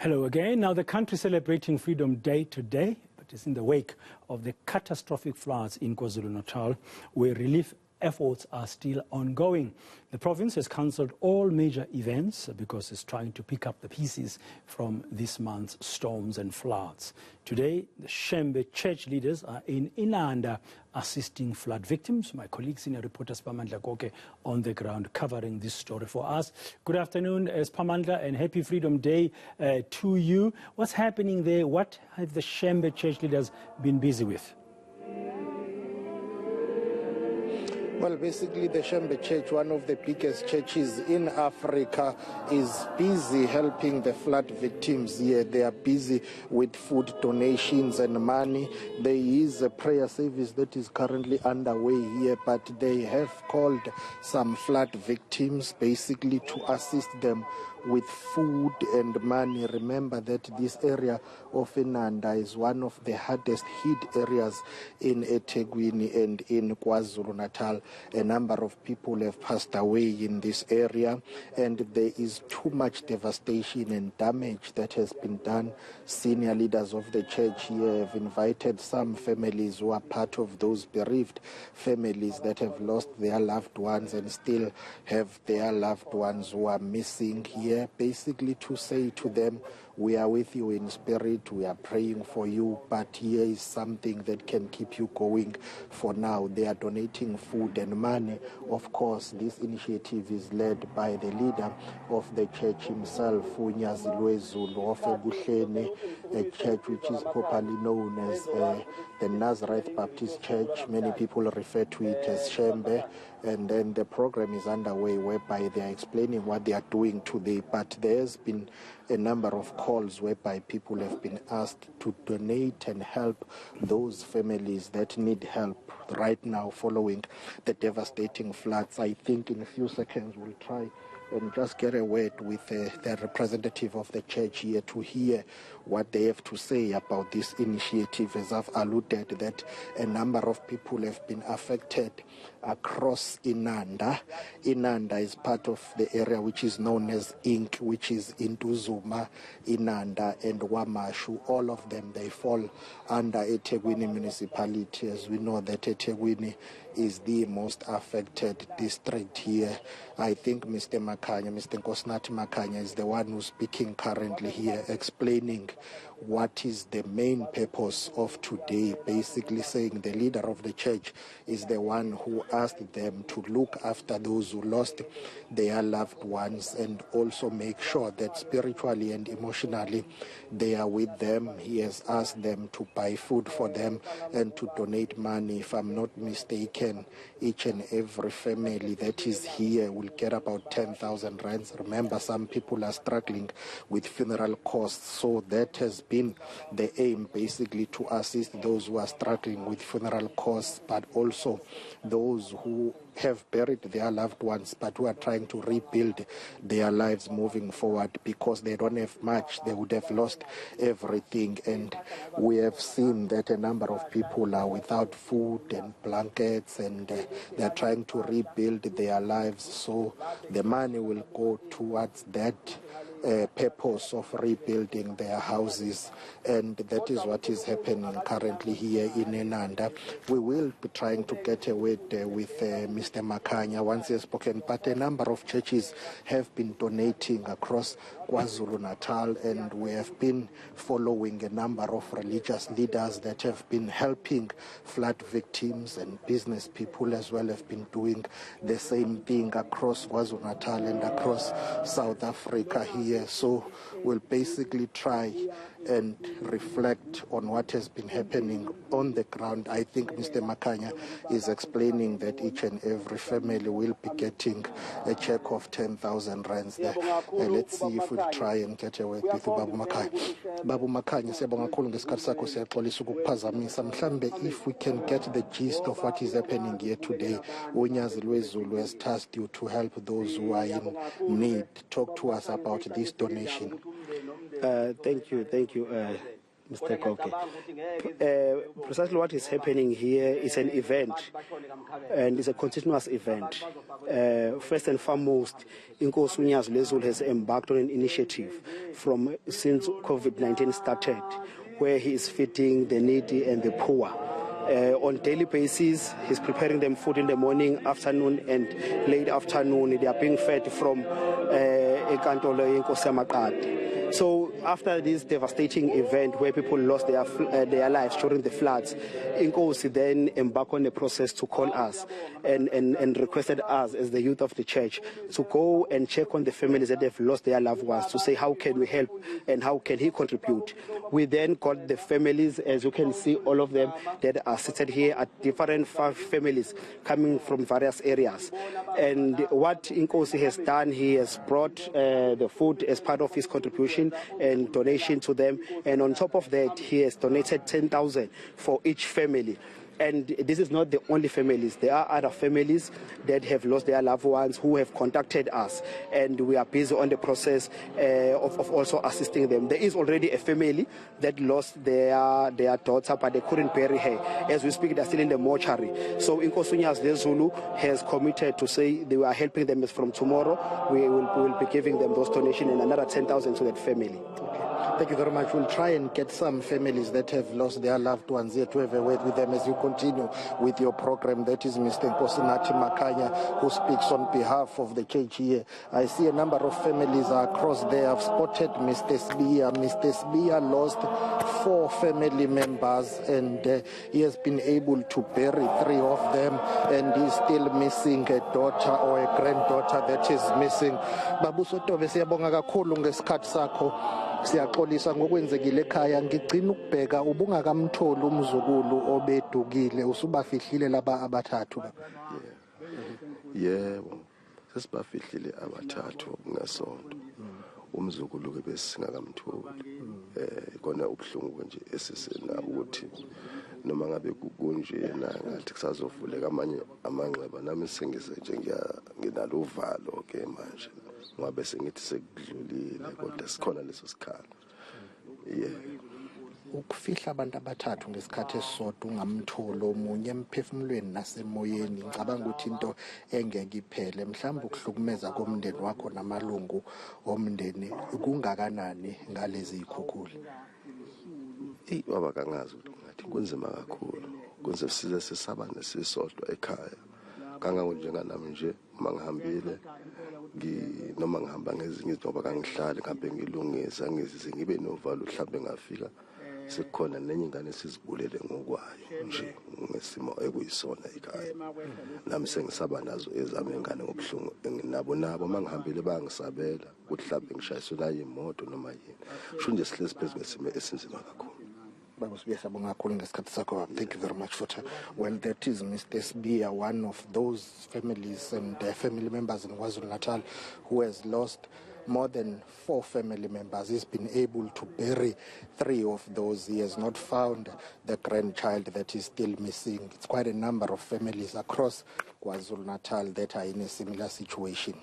Hello again. Now, the country celebrating Freedom Day today, but it's in the wake of the catastrophic floods in KwaZulu-Natal, where relief efforts are still ongoing. The province has cancelled all major events because it's trying to pick up the pieces from this month's storms and floods. Today, the Shembe Church leaders are in Inanda assisting flood victims. My colleague, senior reporter Siphamandla Goge, on the ground covering this story for us. Good afternoon, Siphamandla, and happy Freedom Day to you. What's happening there? What have the Shembe Church leaders been busy with? Well, basically, the Shembe Church, one of the biggest churches in Africa, is busy helping the flood victims here. They are busy with food donations and money. There is a prayer service that is currently underway here, but they have called some flood victims basically to assist them with food and money. Remember that this area of Inanda is one of the hardest hit areas in eThekwini and in KwaZulu-Natal. A number of people have passed away in this area, and there is too much devastation and damage that has been done. Senior leaders of the church here have invited some families who are part of those bereaved families that have lost their loved ones and still have their loved ones who are missing here, basically to say to them, we are with you in spirit, we are praying for you, but here is something that can keep you going for now. They are donating food and money. Of course, this initiative is led by the leader of the church himself, uNyazilwe Zulu of Ebuhleni, a church which is popularly known as the Nazareth Baptist Church. Many people refer to it as Shembe. And then the program is underway whereby they are explaining what they are doing today. But there's been a number of calls whereby people have been asked to donate and help those families that need help right now following the devastating floods. I think in a few seconds we'll try and just get a word with the representative of the church here to hear what they have to say about this initiative. As I've alluded, that a number of people have been affected across Inanda. Inanda is part of the area which is known as eNCA, which is Intuzuma, Inanda, and Wamashu. All of them, they fall under eThekwini municipality. As we know that eThekwini is the most affected district here. I think Mr. Nkosinathi Makhanya is the one who's speaking currently here, explaining what is the main purpose of today, basically saying the leader of the church is the one who asked them to look after those who lost their loved ones and also make sure that spiritually and emotionally they are with them. He has asked them to buy food for them and to donate money. If I'm not mistaken, each and every family that is here will get about 10,000 rands. Remember, some people are struggling with funeral costs, so that has been the aim, basically to assist those who are struggling with funeral costs, but also those who have buried their loved ones but who are trying to rebuild their lives moving forward because they don't have much. They would have lost everything, and we have seen that a number of people are without food and blankets, and they're trying to rebuild their lives. So the money will go towards that purpose of rebuilding their houses, and that is what is happening currently here in Inanda. We will be trying to get a word with Mr. Makhanya once he has spoken, but a number of churches have been donating across KwaZulu-Natal, and we have been following a number of religious leaders that have been helping flood victims, and business people as well have been doing the same thing across KwaZulu-Natal and across South Africa here. So we'll basically try and reflect on what has been happening on the ground. I think Mr. Makhanya is explaining that each and every family will be getting a check of 10,000 rands there. Let's see if we'll try and get away with Babu Makhanya. Babu Makhanya, siyabonga kakhulu ngesikhathi sakho, siyaxolisa ukukuphazamisa. Mhlambe if we can get the gist of what is happening here today. uNyazilwe Zulu has tasked you to help those who are in need. Talk to us about this donation. Thank you, Mr. Goge. Precisely what is happening here is an event, and it's a continuous event. First and foremost, Inkosi uNyazi Lezulu has embarked on an initiative since COVID-19 started, where he is feeding the needy and the poor. On daily basis, he's preparing them food in the morning, afternoon, and late afternoon. They are being fed from enkantolo yenkosi yamaqadi. So after this devastating event where people lost their lives during the floods, Inkosi then embarked on a process to call us and requested us as the youth of the church to go and check on the families that have lost their loved ones, to say how can we help and how can he contribute. We then got the families, as you can see, all of them that are seated here at different 5 families coming from various areas. And what Inkosi has done, he has brought the food as part of his contribution and donation to them, and on top of that he has donated 10,000 for each family. And this is not the only families. There are other families that have lost their loved ones who have contacted us, and we are busy on the process of also assisting them. There is already a family that lost their daughter, but they couldn't bury her. As we speak, they're still in the mortuary. So Inkosi uNyazi Lezulu has committed to say they are helping them. From tomorrow, we will be giving them those donations and another 10,000 to that family. Okay. Thank you very much. We'll try and get some families that have lost their loved ones here to have a word with them as you continue with your program. That is Mr. Nkosinathi Makhanya, who speaks on behalf of the church here. I see a number of families across there. I've spotted Mr. Sbiya. Mr. Sbiya lost 4 family members, and he has been able to bury 3 of them, and he's still missing a daughter or a granddaughter that is missing. Babu Sotobe, siyabonga kakhulu ngesikhathi sakho. Siyaxolisa ngokwenzekile ekhaya. Ngicina ukubheka ubungakamtholi umzukulu obedukile, usubafihlile laba abathathu. Yebo, sesibafihlile abathathu ngesonto. Umzukulu ke besingakamtholi. Kona ubhlungu nje esisena ukuthi noma ngabe kunje na ngathi kusazovuleka amanye amanxeba, nami sengise nje nginalo uvalo ke manje. Ngabe sengithi sekudlulile kodwa sikhona leso sikhala. Ukufihla abantu abathathu ngesikhathi esisodwa ungamtholi omunye emphefumulweni nasemoyeni, ngicabanga ukuthi into engeke iphele. Mhlawumbe ukuhlukumeza komndeni wakho namalungu omndeni kungakanani ngalezi ikhukhula? Baba kangazi ukuthi ngathi kunzima kakhulu. Kunze size sisabane sisodwa ekhaya. Kangangonjenganami nje mangihambile noma ngihamba ngezinye izinto bakangihlali ngihambe ngilungisa ngizize ngibe novalo mhlawumbe ngafika sekukhona nenye ingane esizibulele ngokwayo nje ngesimo ekuyisona ekhaya. Nami sengisaba nazo ezami ingane ngobhlungu nabo mangihambile bangisabela ukuthi mhlawumbe ngishayisela imoto noma yini. Sho nje sihlezi phezulu ngesimo esinzima kakhulu. Thank you very much for that. Well, that is Mr. Sbiya, one of those families and family members in KwaZulu-Natal who has lost more than 4 family members. He's been able to bury 3 of those. He has not found the grandchild that is still missing. It's quite a number of families across KwaZulu-Natal that are in a similar situation.